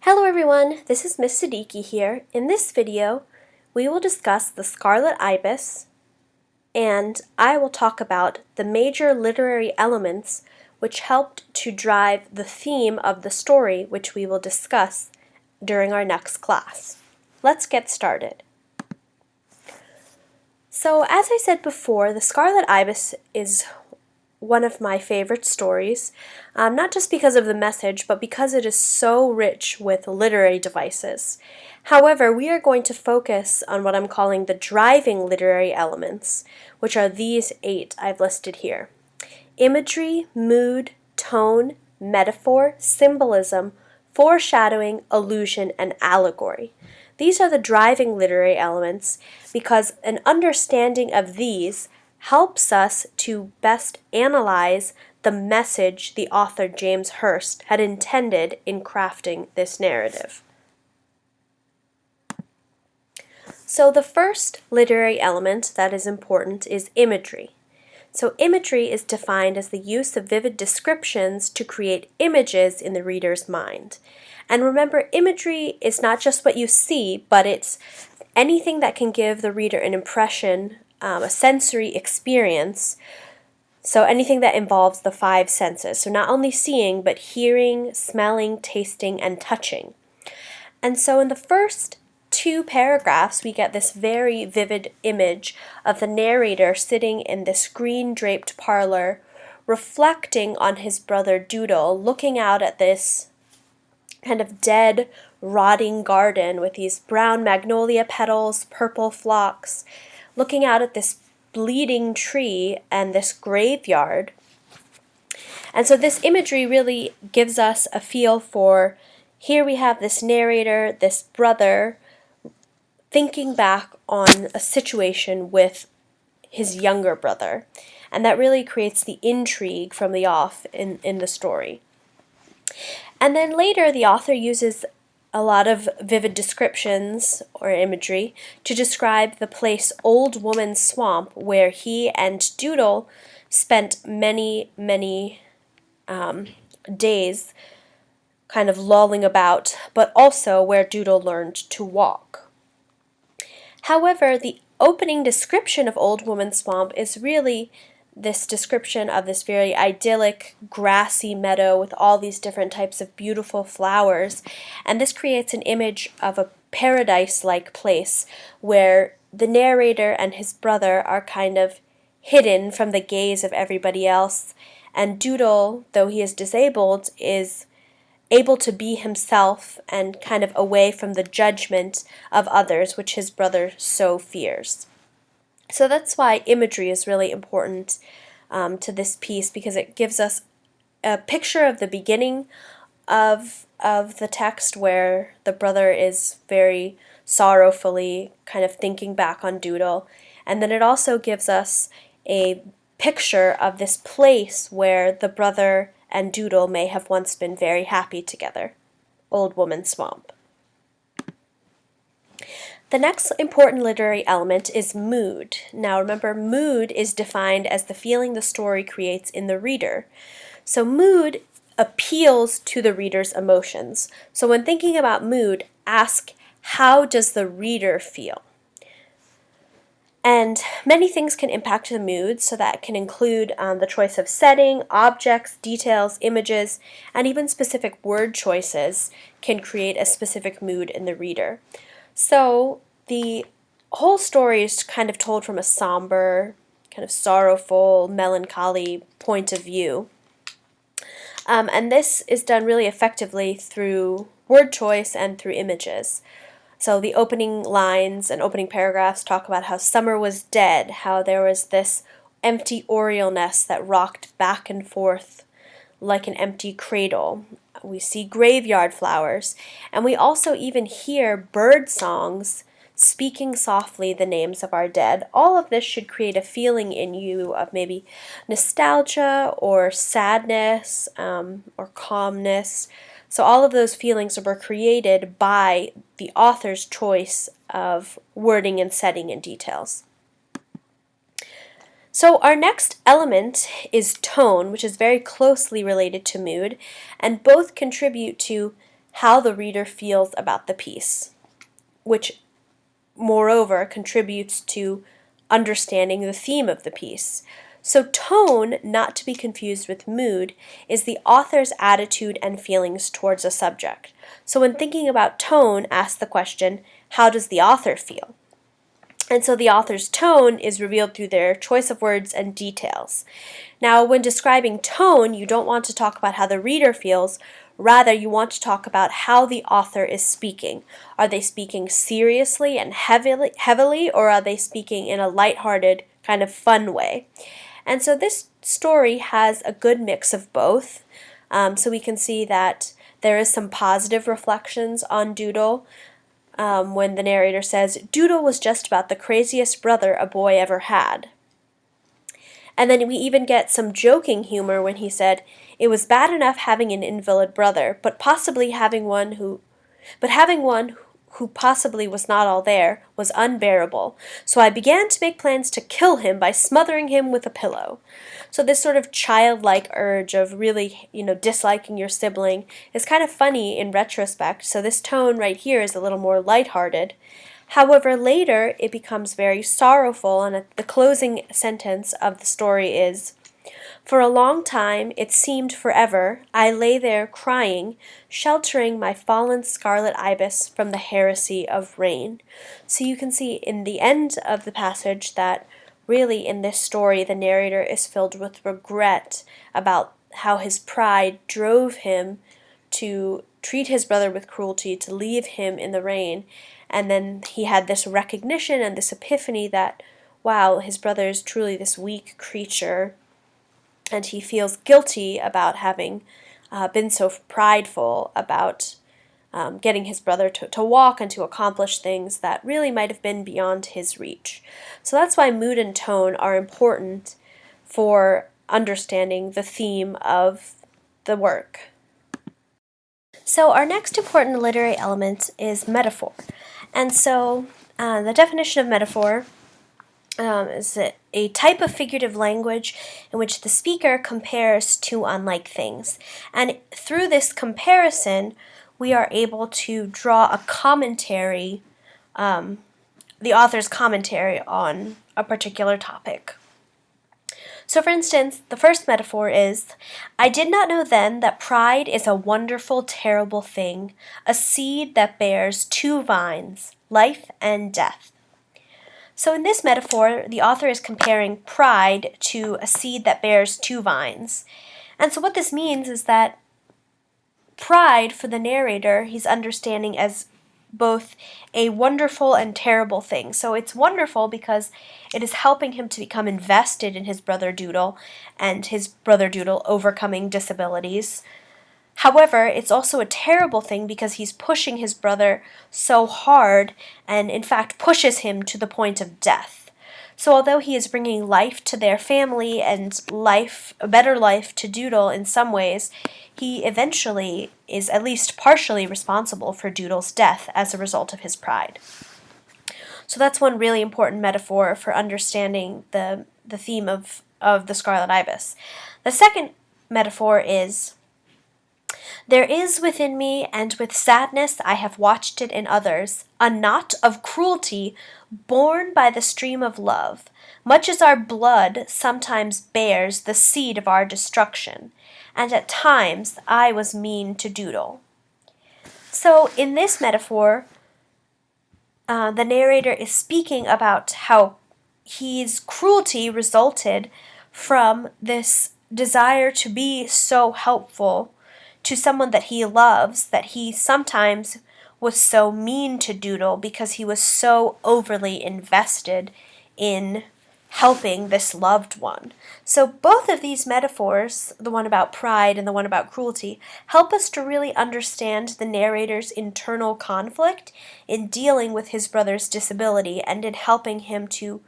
Hello everyone, this is Miss Siddiqui here. In this video, we will discuss the Scarlet Ibis, and I will talk about the major literary elements which helped to drive the theme of the story, which we will discuss during our next class. Let's get started. So, as I said before, the Scarlet Ibis is one of my favorite stories, not just because of the message, but because it is so rich with literary devices. However, we are going to focus on what I'm calling the driving literary elements, which are these 8 I've listed here: imagery, mood, tone, metaphor, symbolism, foreshadowing, allusion, and allegory. These are the driving literary elements because an understanding of these helps us to best analyze the message the author James Hurst had intended in crafting this narrative. So the first literary element that is important is imagery. So imagery is defined as the use of vivid descriptions to create images in the reader's mind. And remember, imagery is not just what you see, but it's anything that can give the reader an impression, a sensory experience, so anything that involves the 5 senses. So not only seeing, but hearing, smelling, tasting, and touching. And so in the first 2 paragraphs, we get this very vivid image of the narrator sitting in this green-draped parlor, reflecting on his brother Doodle, looking out at this kind of dead, rotting garden with these brown magnolia petals, purple phlox, looking out at this bleeding tree and this graveyard. And so this imagery really gives us a feel for, here we have this narrator, this brother, thinking back on a situation with his younger brother. And that really creates the intrigue from the off in the story. And then later the author uses a lot of vivid descriptions or imagery to describe the place Old Woman's Swamp, where he and Doodle spent many days kind of lolling about, but also where Doodle learned to walk. However, the opening description of Old Woman's Swamp is really this description of this very idyllic grassy meadow with all these different types of beautiful flowers, and this creates an image of a paradise-like place where the narrator and his brother are kind of hidden from the gaze of everybody else, and Doodle, though he is disabled, is able to be himself and kind of away from the judgment of others, which his brother so fears. So that's why imagery is really important to this piece, because it gives us a picture of the beginning of the text where the brother is very sorrowfully kind of thinking back on Doodle, and then it also gives us a picture of this place where the brother and Doodle may have once been very happy together, Old Woman's Swamp. The next important literary element is mood. Now remember, mood is defined as the feeling the story creates in the reader. So mood appeals to the reader's emotions. So when thinking about mood, ask, how does the reader feel? And many things can impact the mood, so that can include the choice of setting, objects, details, images, and even specific word choices can create a specific mood in the reader. So the whole story is kind of told from a somber, kind of sorrowful, melancholy point of view. And this is done really effectively through word choice and through images. So the opening lines and opening paragraphs talk about how summer was dead, how there was this empty oriole nest that rocked back and forth like an empty cradle. We see graveyard flowers, and we also even hear bird songs speaking softly the names of our dead. All of this should create a feeling in you of maybe nostalgia or sadness or calmness. So all of those feelings were created by the author's choice of wording and setting and details. So our next element is tone, which is very closely related to mood, and both contribute to how the reader feels about the piece, which moreover contributes to understanding the theme of the piece. So tone, not to be confused with mood, is the author's attitude and feelings towards a subject. So when thinking about tone, ask the question, how does the author feel? And so the author's tone is revealed through their choice of words and details. Now, when describing tone, you don't want to talk about how the reader feels. Rather, you want to talk about how the author is speaking. Are they speaking seriously and heavily, or are they speaking in a lighthearted, kind of fun way? And so this story has a good mix of both. So we can see that there is some positive reflections on Doodle. When the narrator says, Doodle was just about the craziest brother a boy ever had. And then we even get some joking humor when he said, it was bad enough having an invalid brother, but having one who possibly was not all there was unbearable. So I began to make plans to kill him by smothering him with a pillow. So this sort of childlike urge of really, disliking your sibling is kind of funny in retrospect. So this tone right here is a little more lighthearted. However, later it becomes very sorrowful, and the closing sentence of the story is, for a long time, it seemed forever, I lay there crying, sheltering my fallen Scarlet Ibis from the heresy of rain. So you can see in the end of the passage that really in this story the narrator is filled with regret about how his pride drove him to treat his brother with cruelty, to leave him in the rain. And then he had this recognition and this epiphany that, wow, his brother is truly this weak creature, and he feels guilty about having been so prideful about getting his brother to walk and to accomplish things that really might have been beyond his reach. So that's why mood and tone are important for understanding the theme of the work. So our next important literary element is metaphor. And so the definition of metaphor is a type of figurative language in which the speaker compares two unlike things. And through this comparison, we are able to draw a commentary, the author's commentary on a particular topic. So for instance, the first metaphor is, I did not know then that pride is a wonderful, terrible thing, a seed that bears two vines, life and death. So in this metaphor, the author is comparing pride to a seed that bears two vines. And so what this means is that pride, for the narrator, he's understanding as both a wonderful and terrible thing. So it's wonderful because it is helping him to become invested in his brother Doodle and his brother Doodle overcoming disabilities. However, it's also a terrible thing because he's pushing his brother so hard and in fact pushes him to the point of death. So although he is bringing life to their family and a better life to Doodle in some ways, he eventually is at least partially responsible for Doodle's death as a result of his pride. So that's one really important metaphor for understanding the theme of the Scarlet Ibis. The second metaphor is, there is within me, and with sadness I have watched it in others, a knot of cruelty born by the stream of love, much as our blood sometimes bears the seed of our destruction, and at times I was mean to Doodle. So in this metaphor, the narrator is speaking about how his cruelty resulted from this desire to be so helpful to someone that he loves, that he sometimes was so mean to Doodle because he was so overly invested in helping this loved one. So both of these metaphors, the one about pride and the one about cruelty, help us to really understand the narrator's internal conflict in dealing with his brother's disability and in helping him to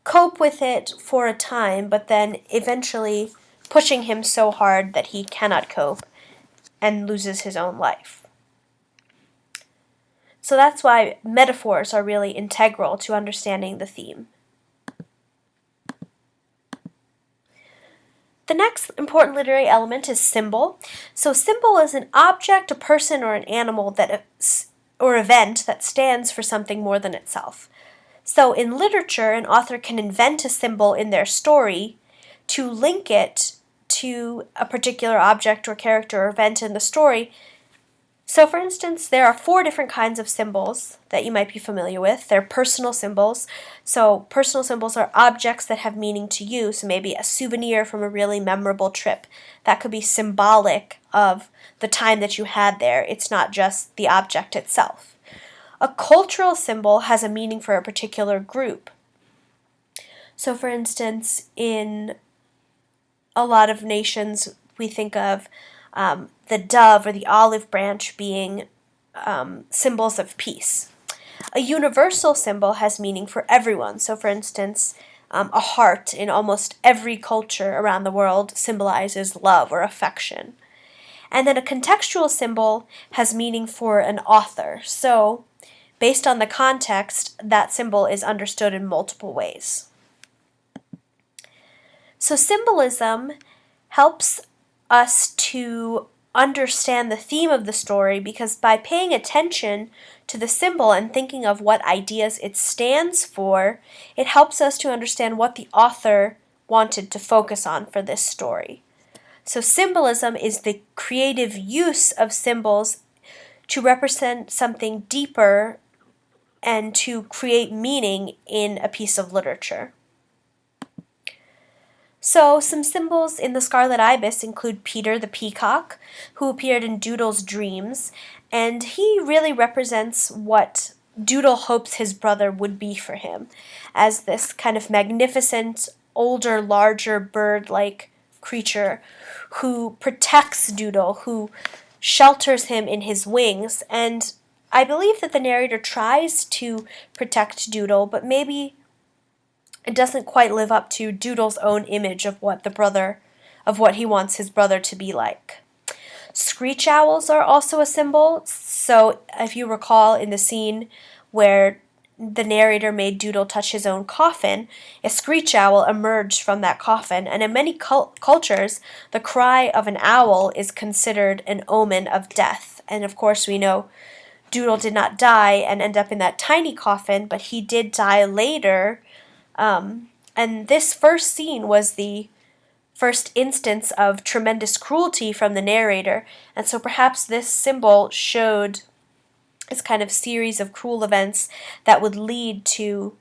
cope with it for a time, but then eventually pushing him so hard that he cannot cope and loses his own life. So that's why metaphors are really integral to understanding the theme. The next important literary element is symbol. So symbol is an object, a person, or an animal or event that stands for something more than itself. So in literature, an author can invent a symbol in their story to link it to a particular object or character or event in the story. So for instance, there are 4 different kinds of symbols that you might be familiar with. They're personal symbols. So personal symbols are objects that have meaning to you. So maybe a souvenir from a really memorable trip. That could be symbolic of the time that you had there. It's not just the object itself. A cultural symbol has a meaning for a particular group. So for instance, in a lot of nations, we think of the dove or the olive branch being symbols of peace. A universal symbol has meaning for everyone. So for instance, a heart in almost every culture around the world symbolizes love or affection. And then a contextual symbol has meaning for an author. So based on the context, that symbol is understood in multiple ways. So symbolism helps us to understand the theme of the story, because by paying attention to the symbol and thinking of what ideas it stands for, it helps us to understand what the author wanted to focus on for this story. So symbolism is the creative use of symbols to represent something deeper and to create meaning in a piece of literature. So some symbols in the Scarlet Ibis include Peter the peacock, who appeared in Doodle's dreams, and he really represents what Doodle hopes his brother would be for him, as this kind of magnificent, older, larger bird-like creature who protects Doodle, who shelters him in his wings. And I believe that the narrator tries to protect Doodle, but maybe it doesn't quite live up to Doodle's own image of what he wants his brother to be like. Screech owls are also a symbol. So if you recall in the scene where the narrator made Doodle touch his own coffin, a screech owl emerged from that coffin, and in many cultures, the cry of an owl is considered an omen of death. And of course we know Doodle did not die and end up in that tiny coffin, but he did die later. And this first scene was the first instance of tremendous cruelty from the narrator, and so perhaps this symbol showed this kind of series of cruel events that would lead to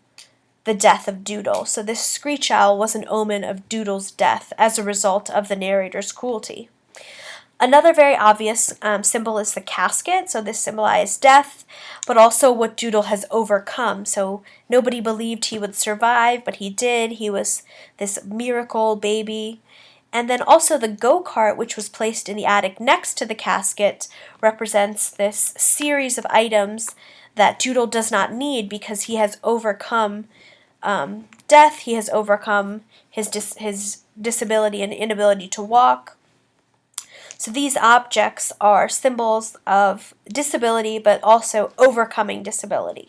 the death of Doodle. So this screech owl was an omen of Doodle's death as a result of the narrator's cruelty. Another very obvious symbol is the casket. So this symbolized death, but also what Doodle has overcome. So nobody believed he would survive, but he did. He was this miracle baby. And then also the go-kart, which was placed in the attic next to the casket, represents this series of items that Doodle does not need because he has overcome death. He has overcome his disability and inability to walk. So these objects are symbols of disability, but also overcoming disability.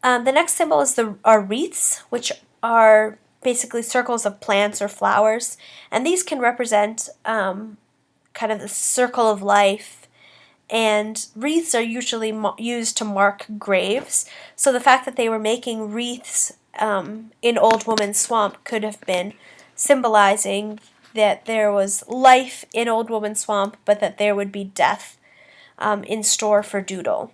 The next symbol are wreaths, which are basically circles of plants or flowers, and these can represent kind of the circle of life. And wreaths are usually used to mark graves. So the fact that they were making wreaths in Old Woman's Swamp could have been symbolizing that there was life in Old Woman's Swamp, but that there would be death in store for Doodle.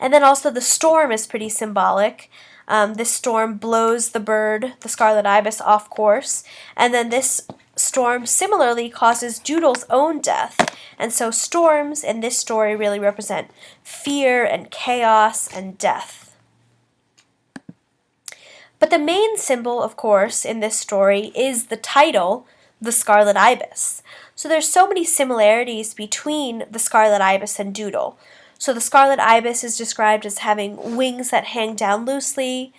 And then also the storm is pretty symbolic. This storm blows the bird, the Scarlet Ibis, off course, and then this storm similarly causes Doodle's own death. And so storms in this story really represent fear and chaos and death. But the main symbol, of course, in this story is the title, the Scarlet Ibis. So there's so many similarities between the Scarlet Ibis and Doodle. So the Scarlet Ibis is described as having wings that hang down loosely,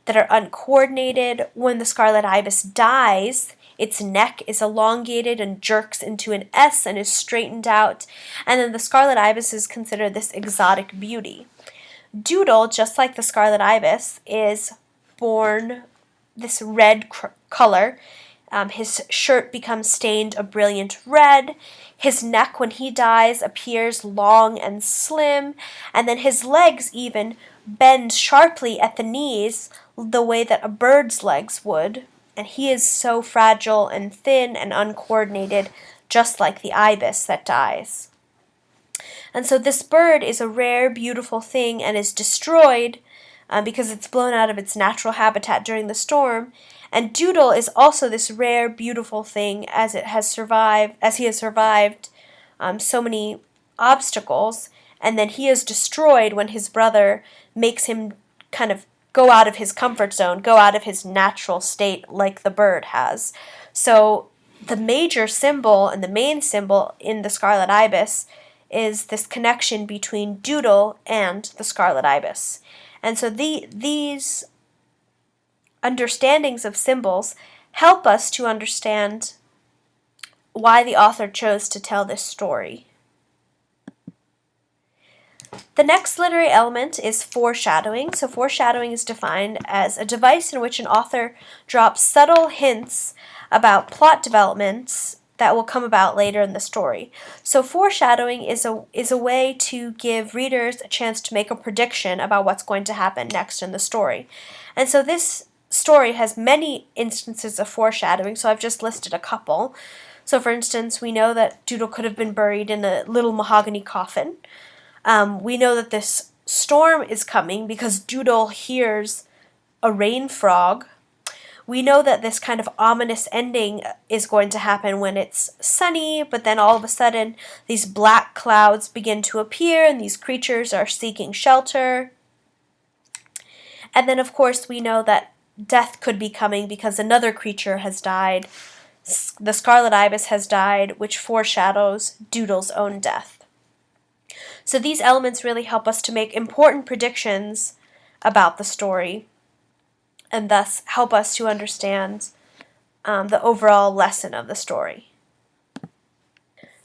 that are uncoordinated. When the Scarlet Ibis dies, its neck is elongated and jerks into an S and is straightened out. And then the Scarlet Ibis is considered this exotic beauty. Doodle, just like the Scarlet Ibis, is born this red color. His shirt becomes stained a brilliant red. His neck, when he dies, appears long and slim. And then his legs even bend sharply at the knees, the way that a bird's legs would. And he is so fragile and thin and uncoordinated, just like the ibis that dies. And so this bird is a rare, beautiful thing and is destroyed because it's blown out of its natural habitat during the storm. And Doodle is also this rare, beautiful thing as he has survived so many obstacles. And then he is destroyed when his brother makes him kind of go out of his comfort zone, go out of his natural state like the bird has. So the major symbol and the main symbol in the Scarlet Ibis is this connection between Doodle and the Scarlet Ibis. And so these understandings of symbols help us to understand why the author chose to tell this story. The next literary element is foreshadowing. So foreshadowing is defined as a device in which an author drops subtle hints about plot developments that will come about later in the story. So foreshadowing is a way to give readers a chance to make a prediction about what's going to happen next in the story. And so this story has many instances of foreshadowing, so I've just listed a couple. So for instance, we know that Doodle could have been buried in a little mahogany coffin. We know that this storm is coming because Doodle hears a rain frog. We know that this kind of ominous ending is going to happen when it's sunny, but then all of a sudden these black clouds begin to appear and these creatures are seeking shelter. And then of course we know that death could be coming because another creature has died. The Scarlet Ibis has died, which foreshadows Doodle's own death. So these elements really help us to make important predictions about the story, and thus help us to understand the overall lesson of the story.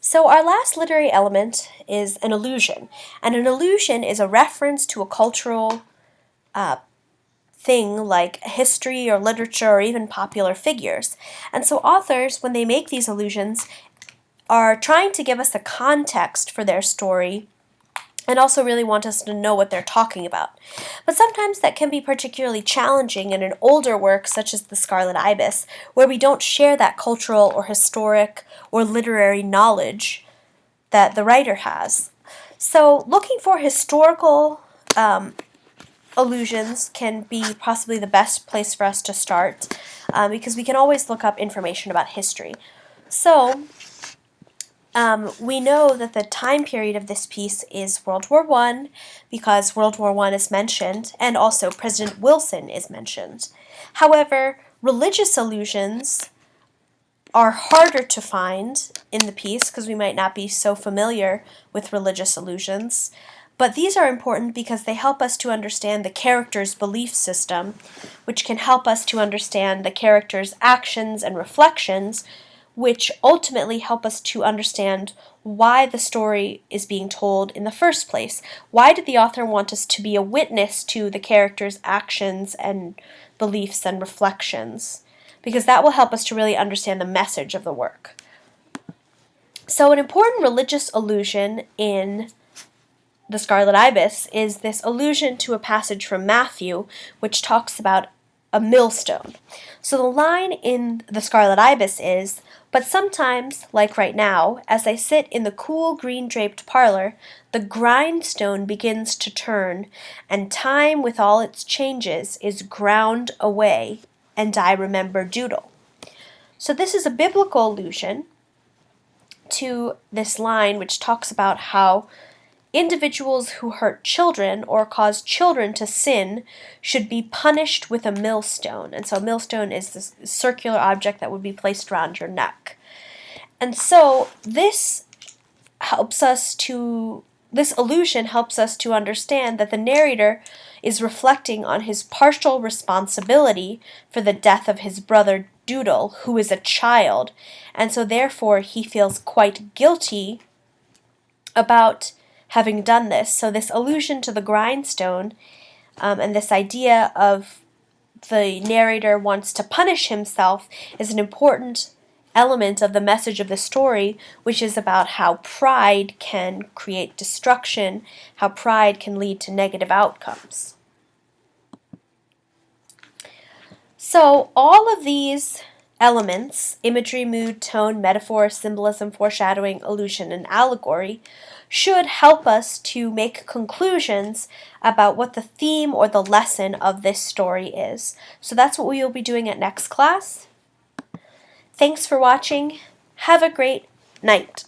So our last literary element is an allusion. And an allusion is a reference to a cultural thing like history or literature or even popular figures. And so authors, when they make these allusions, are trying to give us a context for their story and also really want us to know what they're talking about. But sometimes that can be particularly challenging in an older work such as the Scarlet Ibis, where we don't share that cultural or historic or literary knowledge that the writer has. So looking for historical allusions can be possibly the best place for us to start because we can always look up information about history. So we know that the time period of this piece is World War I because World War I is mentioned, and also President Wilson is mentioned. However, religious allusions are harder to find in the piece because we might not be so familiar with religious allusions. But these are important because they help us to understand the character's belief system, which can help us to understand the character's actions and reflections, which ultimately help us to understand why the story is being told in the first place. Why did the author want us to be a witness to the character's actions and beliefs and reflections? Because that will help us to really understand the message of the work. So an important religious allusion in the Scarlet Ibis is this allusion to a passage from Matthew, which talks about a millstone. So the line in the Scarlet Ibis is, "But sometimes, like right now, as I sit in the cool green-draped parlor, the grindstone begins to turn, and time with all its changes is ground away, and I remember Doodle." So this is a biblical allusion to this line which talks about how individuals who hurt children or cause children to sin should be punished with a millstone. And so a millstone is this circular object that would be placed around your neck. And so this allusion helps us to understand that the narrator is reflecting on his partial responsibility for the death of his brother Doodle, who is a child. And so therefore he feels quite guilty about having done this. So this allusion to the grindstone and this idea of the narrator wants to punish himself is an important element of the message of the story, which is about how pride can create destruction, how pride can lead to negative outcomes. So all of these elements, imagery, mood, tone, metaphor, symbolism, foreshadowing, allusion, and allegory, should help us to make conclusions about what the theme or the lesson of this story is. So that's what we will be doing at next class. Thanks for watching. Have a great night.